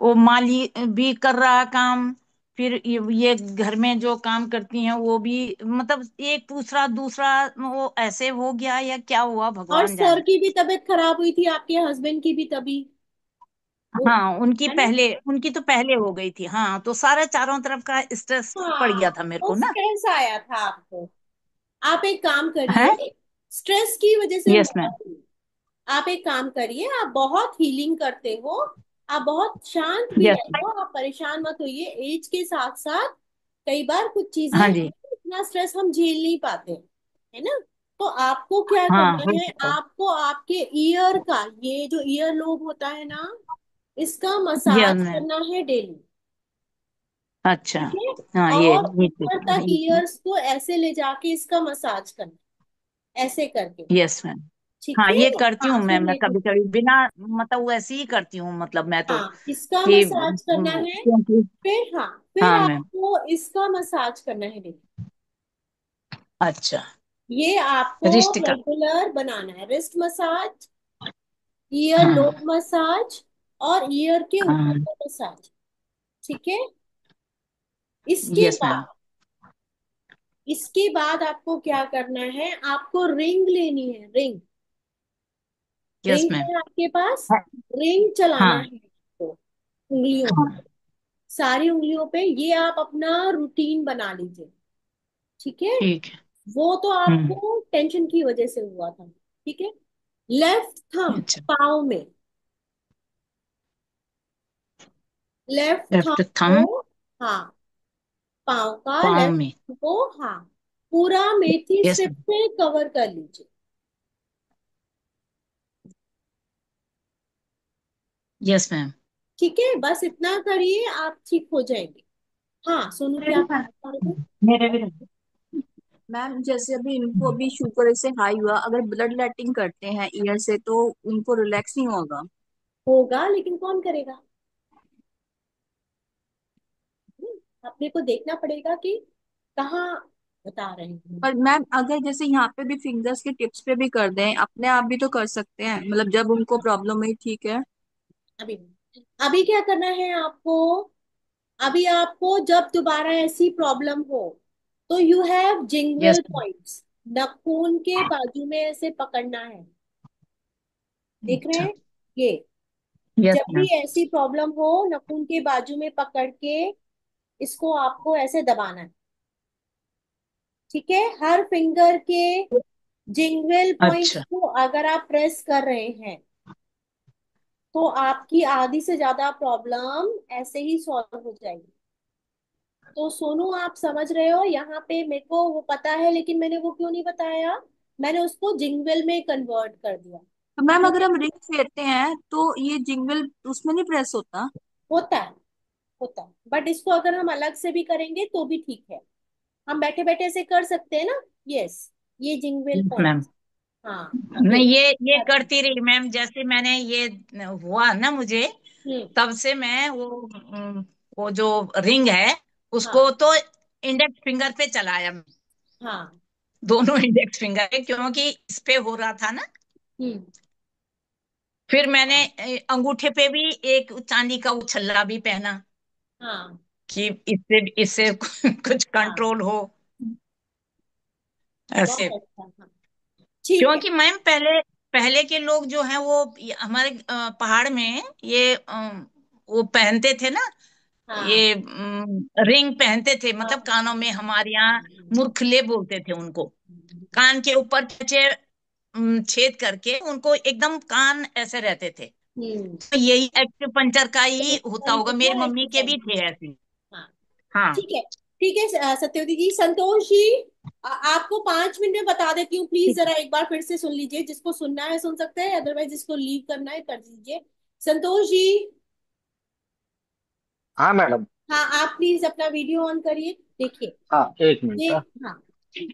S1: वो माली भी कर रहा काम, फिर ये घर में जो काम करती हैं वो भी, मतलब एक दूसरा दूसरा वो ऐसे हो गया, या क्या हुआ
S2: और
S1: भगवान
S2: सर
S1: जाने।
S2: की भी तबीयत खराब हुई थी, आपके हस्बैंड की भी तभी। वो,
S7: हाँ,
S2: है ना।
S7: उनकी तो पहले हो गई थी। हाँ, तो सारा चारों तरफ का स्ट्रेस पड़
S2: हाँ,
S7: गया था मेरे
S2: वो
S7: को ना।
S2: स्ट्रेस आया था आपको। आप एक काम
S7: है।
S2: करिए, स्ट्रेस की वजह से
S7: यस
S2: हुआ
S7: मैम।
S2: था। आप एक काम करिए, आप बहुत हीलिंग करते हो, आप बहुत शांत भी
S7: यस।
S2: रहते हो, आप परेशान मत होइए। एज के साथ साथ कई बार कुछ चीजें
S7: हाँ जी।
S2: इतना स्ट्रेस हम झेल नहीं पाते, है ना। तो आपको क्या
S7: हाँ,
S2: करना
S7: हो
S2: है,
S7: सकता है।
S2: आपको आपके ईयर का, ये जो ईयर लोब होता है ना, इसका
S7: यस
S2: मसाज
S7: मैम।
S2: करना है डेली।
S7: अच्छा।
S2: ठीक है।
S7: हाँ, ये
S2: और
S7: नीचे।
S2: ऊपर तक ईयर्स को ऐसे ले जाके इसका मसाज करना, ऐसे करके।
S7: Yes ma'am.
S2: ठीक
S7: हाँ,
S2: है।
S7: ये करती हूँ
S2: हाँ
S7: मैम, मैं
S2: सुनिए
S7: कभी कभी बिना, मतलब वैसे ही करती हूँ, मतलब मैं तो
S2: हाँ, इसका
S7: कि
S2: मसाज करना है।
S7: क्योंकि।
S2: फिर हाँ, फिर
S7: हाँ मैम।
S2: आपको इसका मसाज करना है डेली।
S7: अच्छा।
S2: ये आपको
S7: रिस्ट का।
S2: रेगुलर बनाना है, रिस्ट मसाज, ईयर
S7: हाँ।
S2: लोब मसाज, और ईयर के ऊपर
S7: हाँ।
S2: का मसाज। ठीक है। इसके
S7: यस मैम।
S2: बाद, इसके बाद आपको क्या करना है, आपको रिंग लेनी है, रिंग।
S7: Yes
S2: ring
S7: ma'am.
S2: है आपके पास, रिंग चलाना
S7: हाँ।
S2: है आपको उंगलियों पे,
S7: हाँ।
S2: सारी उंगलियों पे। ये आप अपना रूटीन बना लीजिए। ठीक है।
S7: ठीक है।
S2: वो तो
S7: हम्म।
S2: आपको टेंशन की वजह से हुआ था। ठीक है। लेफ्ट थंब
S7: अच्छा।
S2: पाँव में, लेफ्ट थंब
S7: लेफ्ट
S2: को,
S7: थंब
S2: हाँ, पाँव का
S7: पाँव
S2: लेफ्ट
S7: में।
S2: को, हाँ, पूरा मेथी
S7: यस
S2: स्टिक
S7: मैम।
S2: से कवर कर लीजिए।
S7: Yes ma'am.
S2: ठीक है, बस इतना करिए, आप ठीक हो जाएंगे। हाँ सोनू, क्या कहना चाह रहे थे।
S7: मेरे भी रख दो।
S1: मैम जैसे अभी इनको अभी शुगर से हाई हुआ, अगर ब्लड लेटिंग करते हैं ईयर से तो उनको रिलैक्स नहीं होगा।
S2: होगा, लेकिन कौन करेगा। अपने को देखना पड़ेगा कि कहाँ बता रहे हैं।
S1: पर मैम अगर जैसे यहाँ पे भी फिंगर्स के टिप्स पे भी कर दें, अपने आप भी तो कर सकते हैं, मतलब जब उनको प्रॉब्लम हुई, ठीक है।
S2: अभी अभी क्या करना है आपको, अभी आपको जब दोबारा ऐसी प्रॉब्लम हो, तो you have
S7: yes
S2: jingle
S7: ma'am.
S2: Points, नाखून के बाजू में ऐसे पकड़ना है। देख रहे
S7: अच्छा।
S2: हैं ये,
S7: यस
S2: जब भी
S7: मैम।
S2: ऐसी प्रॉब्लम हो, नाखून के बाजू में पकड़ के इसको आपको ऐसे दबाना है। ठीक है। हर फिंगर के जिंगल पॉइंट्स
S7: अच्छा।
S2: को अगर आप प्रेस कर रहे हैं, तो आपकी आधी से ज्यादा प्रॉब्लम ऐसे ही सॉल्व हो जाएगी। तो सोनू, आप समझ रहे हो, यहाँ पे मेरे को वो पता है, लेकिन मैंने वो क्यों नहीं बताया, मैंने उसको जिंगल में कन्वर्ट कर दिया।
S1: तो मैम अगर हम
S2: क्योंकि
S1: रिंग फेरते हैं तो ये जिंगल उसमें नहीं प्रेस होता।
S2: होता है, होता है, बट इसको अगर हम अलग से भी करेंगे तो भी ठीक है। हम बैठे बैठे ऐसे कर सकते हैं ना। यस, ये जिंगल
S7: यस
S2: पॉइंट।
S7: मैम।
S2: हाँ, ये
S7: नहीं, ये करती रही मैम, जैसे मैंने ये हुआ ना मुझे,
S2: हम्म।
S7: तब से मैं वो जो रिंग है
S2: हाँ
S7: उसको तो इंडेक्स फिंगर पे चलाया,
S2: हाँ।
S7: दोनों इंडेक्स फिंगर पे, क्योंकि इस पे हो रहा था ना।
S2: हम्म।
S7: फिर मैंने अंगूठे पे भी एक चांदी का उछल्ला भी पहना,
S2: हाँ
S7: कि इससे इससे कुछ
S2: हाँ,
S7: कंट्रोल हो
S2: बहुत
S7: ऐसे।
S2: अच्छा। हाँ, ठीक है।
S7: क्योंकि मैम पहले पहले के लोग जो हैं वो हमारे पहाड़ में ये वो पहनते थे ना,
S2: हाँ
S7: ये रिंग पहनते थे,
S2: हाँ
S7: मतलब कानों में, हमारे यहाँ मुरखले बोलते थे उनको। कान के ऊपर पीछे छेद करके उनको एकदम कान ऐसे रहते थे।
S2: हम्म।
S7: तो यही एक्यूपंचर का ही होता
S2: एक्यूपंक्चर
S7: होगा, मेरी
S2: होता है,
S7: मम्मी के भी थे
S2: एक्यूपंक्चर।
S7: ऐसे।
S2: हाँ,
S7: हाँ।
S2: ठीक है। ठीक है सत्यवती जी, संतोष जी, आपको 5 मिनट में बता देती हूँ, प्लीज
S7: ठीक है।
S2: जरा एक बार फिर से सुन लीजिए। जिसको सुनना है सुन सकते हैं, अदरवाइज जिसको लीव करना है कर दीजिए। संतोष जी,
S6: हाँ मैडम।
S2: हाँ, आप प्लीज अपना वीडियो ऑन करिए, देखिए।
S6: हाँ, एक मिनट।
S2: ये,
S6: हाँ,
S2: हाँ,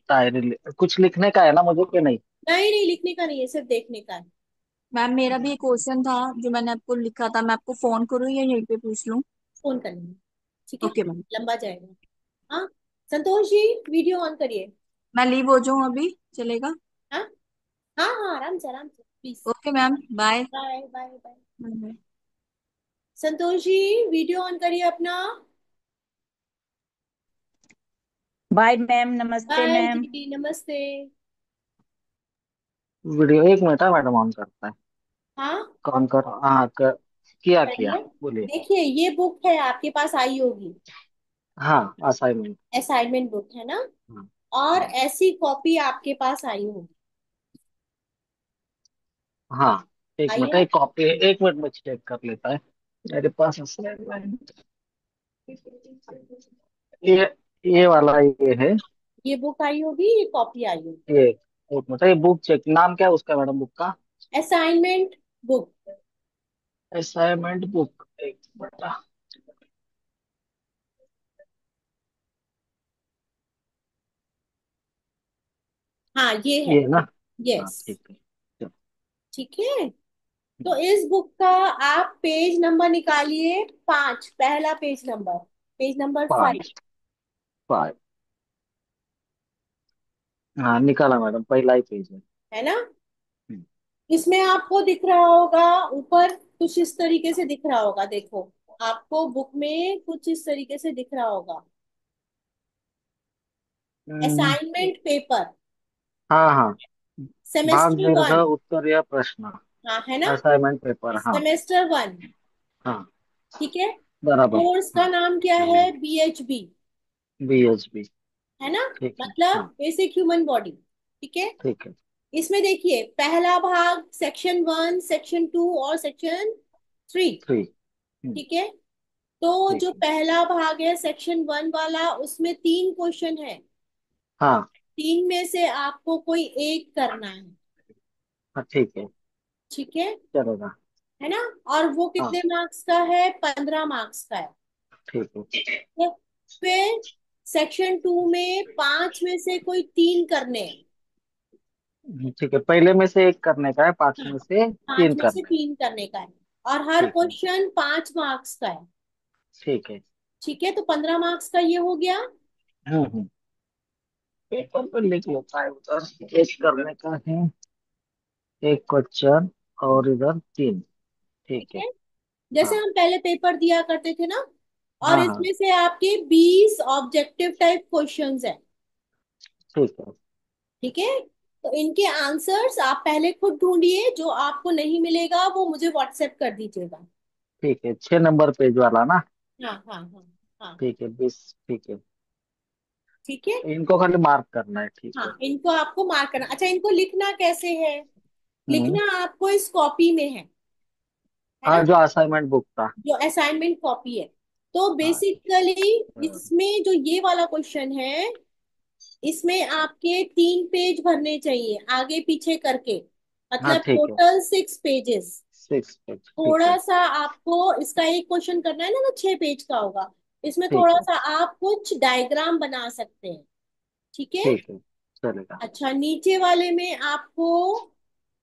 S6: डायरी कुछ लिखने का है ना मुझे कि नहीं?
S2: नहीं नहीं, लिखने का नहीं है, सिर्फ देखने का है।
S1: मैम मेरा भी एक क्वेश्चन था जो मैंने आपको लिखा था, मैं आपको फोन करूँ या यहीं पे पूछ लूँ।
S2: फोन कर लेंगे, ठीक है,
S1: ओके मैम।
S2: लंबा जाएगा। हाँ, संतोष जी, वीडियो ऑन करिए।
S1: मैं लीव हो जाऊँ अभी, चलेगा?
S2: हाँ हाँ हाँ, आराम से please.
S1: Okay ma'am, bye.
S2: Bye bye bye. Santosh ji, video on करिए अपना।
S7: बाय मैम, नमस्ते
S2: बाय
S7: मैम।
S2: दीदी, नमस्ते।
S6: वीडियो एक मिनट है मैडम, ऑन करता है।
S2: हाँ
S6: कौन कर, हाँ कर। किया किया,
S2: चलिए,
S6: बोलिए।
S2: देखिए ये बुक है आपके पास आई होगी,
S6: हाँ, असाइनमेंट।
S2: असाइनमेंट बुक है ना,
S6: हाँ।
S2: और
S6: हाँ।
S2: ऐसी कॉपी आपके पास आई होगी।
S6: हाँ, एक
S2: आई
S6: मिनट,
S2: है।
S6: एक कॉपी, एक मिनट में चेक कर लेता है। मेरे पास असाइनमेंट, ये ये वाला ये है।
S2: ये बुक आई होगी, ये कॉपी आई होगी।
S6: ये एक मिनट, ये बुक चेक, नाम क्या है उसका मैडम, बुक का?
S2: Assignment book.
S6: असाइनमेंट बुक, एक मिनट।
S2: हाँ ये है।
S6: ये ना? हाँ,
S2: यस।
S6: ठीक है। चलो।
S2: ठीक है, तो इस बुक का आप पेज नंबर निकालिए, 5, पहला पेज नंबर, पेज नंबर 5।
S6: 5। 5। हाँ, निकाला मैडम, पहला ही पेज है।
S2: है ना।
S6: हम्म।
S2: इसमें आपको दिख रहा होगा ऊपर, कुछ इस तरीके से दिख रहा होगा, देखो आपको बुक में कुछ इस तरीके से दिख रहा होगा,
S6: हम्म,
S2: असाइनमेंट पेपर,
S6: हाँ हाँ, भाग
S2: सेमेस्टर
S6: दीर्घ
S2: 1।
S6: उत्तर या प्रश्न,
S2: हाँ है ना,
S6: असाइनमेंट पेपर, हाँ।
S2: सेमेस्टर 1।
S6: हाँ,
S2: ठीक है,
S6: बराबर।
S2: कोर्स का
S6: हाँ,
S2: नाम क्या है, BHB।
S6: BHB।
S2: है ना,
S6: ठीक है।
S2: मतलब
S6: हाँ,
S2: बेसिक ह्यूमन बॉडी। ठीक है,
S6: ठीक है।
S2: इसमें देखिए पहला भाग सेक्शन 1, सेक्शन 2 और सेक्शन 3।
S6: 3।
S2: ठीक है, तो
S6: ठीक
S2: जो
S6: है।
S2: पहला भाग है सेक्शन 1 वाला, उसमें 3 क्वेश्चन है।
S6: हाँ।
S2: 3 में से आपको कोई एक करना है।
S6: हाँ, ठीक है,
S2: ठीक है
S6: चलेगा।
S2: है ना, और वो
S6: हाँ,
S2: कितने मार्क्स का है, 15 मार्क्स का है।
S6: ठीक है।
S2: ठीक है? फिर सेक्शन 2 में 5 में से कोई 3 करने हैं।
S6: ठीक है, पहले में से एक करने का है, 5
S2: हाँ,
S6: में से
S2: पांच
S6: 3
S2: में से
S6: करना है।
S2: तीन करने का है, और हर
S6: ठीक है।
S2: क्वेश्चन 5 मार्क्स का है।
S6: ठीक है।
S2: ठीक है, तो 15 मार्क्स का ये हो गया।
S6: हम्म। पेपर पर लिख लेता है उधर, एक करने का है, एक क्वेश्चन, और इधर 3।
S2: ठीक
S6: ठीक है।
S2: है, जैसे
S6: हाँ।
S2: हम पहले पेपर दिया करते थे ना, और
S6: हाँ। हाँ,
S2: इसमें से आपके 20 ऑब्जेक्टिव टाइप क्वेश्चंस है।
S6: ठीक है।
S2: ठीक है, तो इनके आंसर्स आप पहले खुद ढूंढिए, जो आपको नहीं मिलेगा वो मुझे व्हाट्सएप कर दीजिएगा।
S6: ठीक है, 6 नंबर पेज वाला ना?
S2: हाँ हाँ हाँ। हाँ।
S6: ठीक है, 20, ठीक है।
S2: ठीक है।
S6: इनको खाली मार्क करना है, ठीक है।
S2: हाँ, इनको आपको मार्क करना। अच्छा, इनको लिखना कैसे है,
S6: हम्म।
S2: लिखना आपको इस कॉपी में है
S6: हाँ,
S2: ना,
S6: जो असाइनमेंट बुक था।
S2: जो असाइनमेंट कॉपी है। तो
S6: हाँ।
S2: बेसिकली
S6: हाँ।
S2: इसमें जो ये वाला क्वेश्चन है, इसमें आपके 3 पेज भरने चाहिए आगे पीछे करके,
S6: हाँ,
S2: मतलब
S6: ठीक है।
S2: Total 6 pages.
S6: 6 पेज, ठीक
S2: थोड़ा
S6: है।
S2: सा आपको, इसका एक क्वेश्चन करना है ना, तो 6 पेज का होगा। इसमें
S6: ठीक
S2: थोड़ा
S6: है।
S2: सा आप कुछ डायग्राम बना सकते हैं। ठीक है।
S6: ठीक है, चलेगा।
S2: अच्छा, नीचे वाले में आपको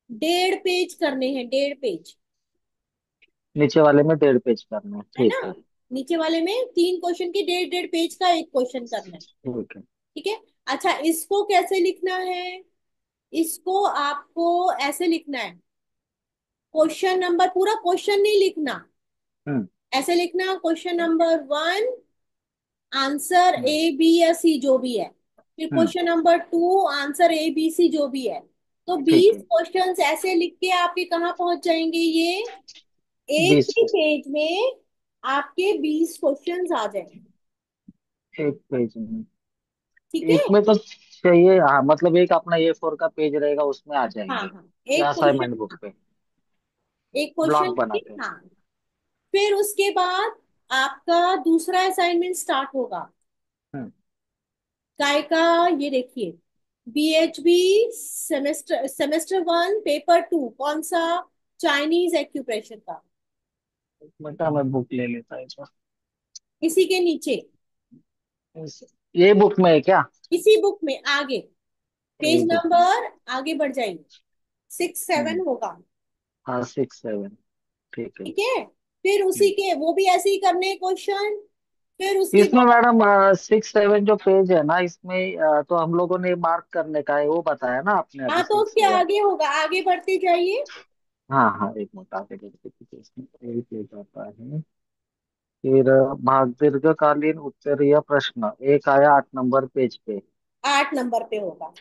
S2: 1.5 पेज करने हैं, 1.5 पेज।
S6: नीचे वाले में 1.5 पेज करना है,
S2: है ना,
S6: ठीक है।
S2: नीचे वाले में 3 क्वेश्चन के 1.5 1.5 पेज का एक क्वेश्चन करना है।
S6: ठीक है।
S2: ठीक है। अच्छा, इसको कैसे लिखना है, इसको आपको ऐसे लिखना है, क्वेश्चन नंबर, पूरा क्वेश्चन नहीं लिखना,
S6: हम्म।
S2: ऐसे लिखना, question number 1 answer
S6: hmm,
S2: A B या C जो भी है, फिर
S6: हम्म,
S2: क्वेश्चन नंबर 2 आंसर ABC जो भी है। तो
S6: ठीक
S2: 20
S6: है।
S2: क्वेश्चंस ऐसे लिख के आपके कहाँ पहुंच जाएंगे, ये एक
S6: 20
S2: ही
S6: पे,
S2: पेज में आपके 20 क्वेश्चंस आ जाएंगे।
S6: एक पेज में।
S2: ठीक है।
S6: इसमें तो चाहिए, हाँ, मतलब एक अपना A4 का पेज रहेगा, उसमें आ
S2: हाँ
S6: जाएंगे।
S2: हाँ,
S6: या
S2: एक
S6: असाइनमेंट बुक
S2: क्वेश्चन,
S6: पे
S2: एक
S6: ब्लॉक
S2: क्वेश्चन
S6: बना
S2: की।
S6: के।
S2: हाँ, फिर उसके बाद आपका दूसरा असाइनमेंट स्टार्ट होगा,
S6: हम्म।
S2: काय का, ये देखिए, BHB सेमेस्टर 1 पेपर 2, कौन सा, चाइनीज एक्यूप्रेशर का।
S6: बेटा, मैं बुक ले लेता है तो।
S2: इसी के नीचे,
S6: ये बुक में है क्या?
S2: इसी बुक में आगे,
S6: ये
S2: पेज
S6: बुक में।
S2: नंबर आगे बढ़ जाइए, 6 7
S6: हम्म।
S2: होगा।
S6: हाँ, 6 7, ठीक है।
S2: ठीक है, फिर उसी
S6: हम्म।
S2: के वो भी ऐसे ही करने क्वेश्चन, फिर उसके
S6: इसमें
S2: बाद।
S6: मैडम 6 7 जो पेज है ना, इसमें तो हम लोगों ने मार्क करने का है, वो बताया ना आपने
S2: हाँ,
S6: अभी,
S2: तो
S6: सिक्स
S2: उसके
S6: सेवन
S2: आगे होगा, आगे बढ़ते जाइए।
S6: हाँ हाँ, एक मिनट आगे देखते हैं, इसमें एक पेज आता है। फिर भाग दीर्घकालीन उत्तरीय प्रश्न, एक आया 8 नंबर पेज पे।
S2: 8 नंबर पे होगा,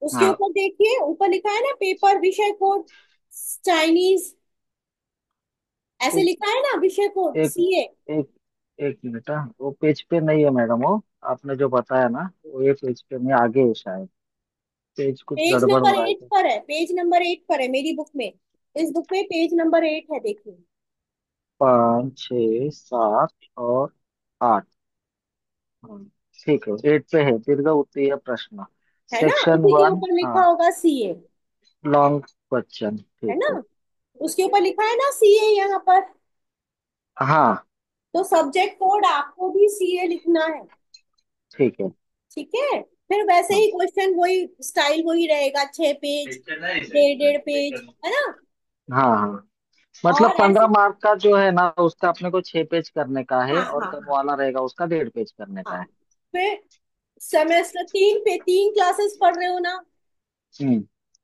S2: उसके
S6: हाँ।
S2: ऊपर देखिए, ऊपर लिखा है ना पेपर विषय कोड चाइनीज। ऐसे
S6: एक
S2: लिखा है ना विषय कोड
S6: एक
S2: सीए।
S6: एक एक मिनट, हाँ वो पेज पे नहीं है मैडम, वो आपने जो बताया ना वो ये पेज पे नहीं, आगे है शायद, पेज कुछ
S2: पेज
S6: गड़बड़ हो
S2: नंबर
S6: रहा है
S2: 8
S6: क्या?
S2: पर है, पेज नंबर 8 पर है मेरी बुक में। इस बुक में पेज नंबर 8 है, देखिए।
S6: 5, 6, 7 और 8। हाँ, ठीक है, 8 पे है दीर्घ उत्तीय प्रश्न,
S2: है ना,
S6: सेक्शन
S2: उसी के
S6: वन।
S2: ऊपर लिखा
S6: हाँ,
S2: होगा सीए।
S6: लॉन्ग क्वेश्चन,
S2: है
S6: ठीक
S2: ना,
S6: है।
S2: उसके ऊपर लिखा है ना सीए यहाँ पर।
S6: हाँ,
S2: तो सब्जेक्ट कोड आपको भी सीए लिखना है।
S6: ठीक है।
S2: ठीक है, फिर वैसे
S6: हाँ
S2: ही क्वेश्चन वही स्टाइल वही रहेगा, 6 पेज, 1.5 1.5 पेज, है ना।
S6: हाँ हाँ, मतलब
S2: और
S6: 15
S2: ऐसे,
S6: मार्क का जो है ना उसका अपने को 6 पेज करने का है,
S2: हाँ
S6: और
S2: हाँ
S6: कम
S2: हाँ
S6: वाला रहेगा उसका 1.5 पेज करने
S2: हाँ।
S6: का है।
S2: फिर सेमेस्टर 3 क्लासेस पढ़ रहे हो ना,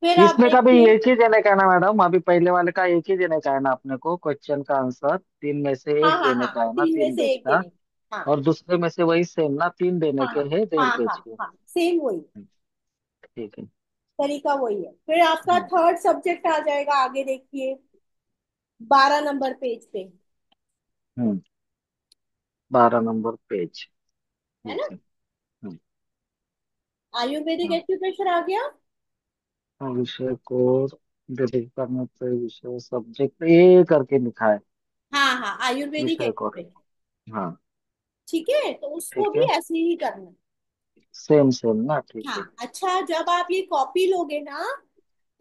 S2: फिर आप
S6: इसमें का भी
S2: देखिए।
S6: एक ही देने का है ना मैडम, अभी पहले वाले का एक ही देने का है ना अपने को, क्वेश्चन का आंसर 3 में से
S2: हाँ
S6: एक
S2: हाँ
S6: देने
S2: हाँ
S6: का
S2: हाँ,
S6: है ना,
S2: 3 में
S6: तीन
S2: से
S6: पेज
S2: एक
S6: का।
S2: देने। हाँ
S6: और दूसरे में से वही सेम ना, 3 देने
S2: हाँ
S6: के हैं
S2: हाँ
S6: 1.5 पेज
S2: हाँ
S6: के।
S2: हाँ, सेम वही
S6: ठीक है।
S2: तरीका वही है। फिर आपका
S6: हम्म
S2: थर्ड सब्जेक्ट आ जाएगा, आगे देखिए, 12 नंबर पेज पे।
S6: 12 नंबर पेज,
S2: है
S6: ठीक
S2: ना,
S6: है। हम्म,
S2: आयुर्वेदिक
S6: हाँ,
S2: एक्यूप्रेशर आ गया।
S6: हाँ, विषय को डिलीट करने पे विषय सब्जेक्ट ये करके लिखा है,
S2: हाँ हाँ, आयुर्वेदिक
S6: विषय को।
S2: एक्यूप्रेशर।
S6: हाँ,
S2: ठीक है, तो उसको
S6: ठीक
S2: भी
S6: है,
S2: ऐसे ही करना है।
S6: सेम सेम ना, ठीक
S2: हाँ,
S6: है।
S2: अच्छा, जब आप ये कॉपी लोगे ना,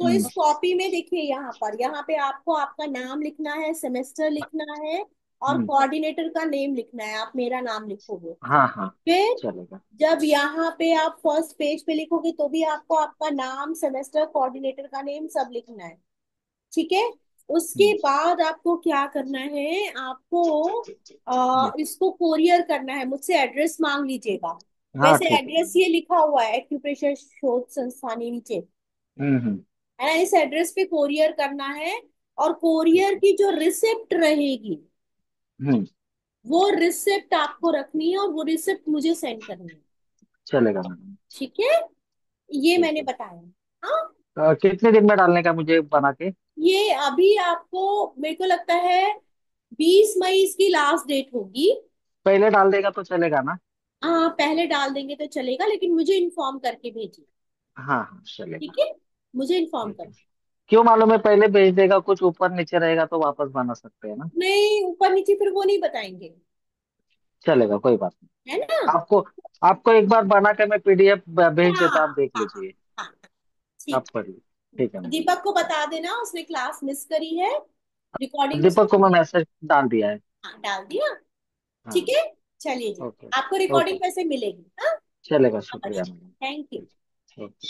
S2: तो
S6: हम्म
S2: इस कॉपी में देखिए, यहाँ पे आपको आपका नाम लिखना है, सेमेस्टर लिखना है, और
S6: हम्म
S2: कोऑर्डिनेटर का नेम लिखना है। आप मेरा नाम लिखोगे।
S6: हाँ हाँ,
S2: फिर
S6: चलेगा।
S2: जब यहाँ पे आप फर्स्ट पेज पे लिखोगे, तो भी आपको आपका नाम, सेमेस्टर, कोऑर्डिनेटर का नेम सब लिखना है। ठीक है, उसके
S6: हम्म
S2: बाद आपको क्या करना है, आपको
S6: हम्म,
S2: इसको कोरियर करना है, मुझसे एड्रेस मांग लीजिएगा।
S6: हाँ
S2: वैसे
S6: ठीक है।
S2: एड्रेस ये लिखा हुआ है, एक्यूप्रेशर शोध संस्थान ही नीचे,
S6: हम्म,
S2: है ना। इस एड्रेस पे कोरियर करना है, और
S6: ठीक
S2: कोरियर
S6: है।
S2: की जो रिसिप्ट रहेगी,
S6: हम्म,
S2: वो रिसिप्ट आपको रखनी है, और वो रिसिप्ट मुझे सेंड करनी है।
S6: चलेगा मैडम।
S2: ठीक है, ये
S6: ठीक
S2: मैंने
S6: है।
S2: बताया। हाँ,
S6: कितने दिन में डालने का मुझे बना के?
S2: ये अभी आपको, मेरे को लगता है 20 मई इसकी लास्ट डेट होगी।
S6: पहले डाल देगा तो चलेगा ना?
S2: हाँ, पहले डाल देंगे तो चलेगा, लेकिन मुझे इन्फॉर्म करके भेजिए।
S6: हाँ हाँ, चलेगा।
S2: ठीक है, मुझे इन्फॉर्म
S6: ठीक
S2: कर।
S6: है। क्यों मालूम है, पहले भेज देगा, कुछ ऊपर नीचे रहेगा तो वापस बना सकते हैं ना?
S2: नहीं, ऊपर नीचे फिर वो नहीं बताएंगे।
S6: चलेगा, कोई बात
S2: है ना।
S6: नहीं। आपको आपको एक बार बना के मैं पीडीएफ भेज
S2: हाँ
S6: देता, आप देख
S2: हाँ हाँ
S6: लीजिए,
S2: हाँ, ठीक।
S6: आप पढ़िए। ठीक है मैडम।
S2: दीपक को बता देना, उसने क्लास मिस करी है, रिकॉर्डिंग उसको
S6: दीपक को मैं
S2: मिलेगी।
S6: मैसेज डाल दिया है।
S2: हाँ, डाल दिया। ठीक
S6: हाँ।
S2: है, चलिए जी,
S6: ओके।
S2: आपको
S6: ओके,
S2: रिकॉर्डिंग कैसे मिलेगी? हाँ,
S6: चलेगा, शुक्रिया
S2: नमस्ते,
S6: मैडम।
S2: Thank you.
S6: ओके।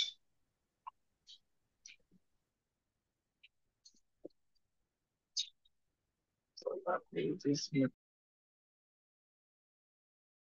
S6: कोई बात नहीं, इसमें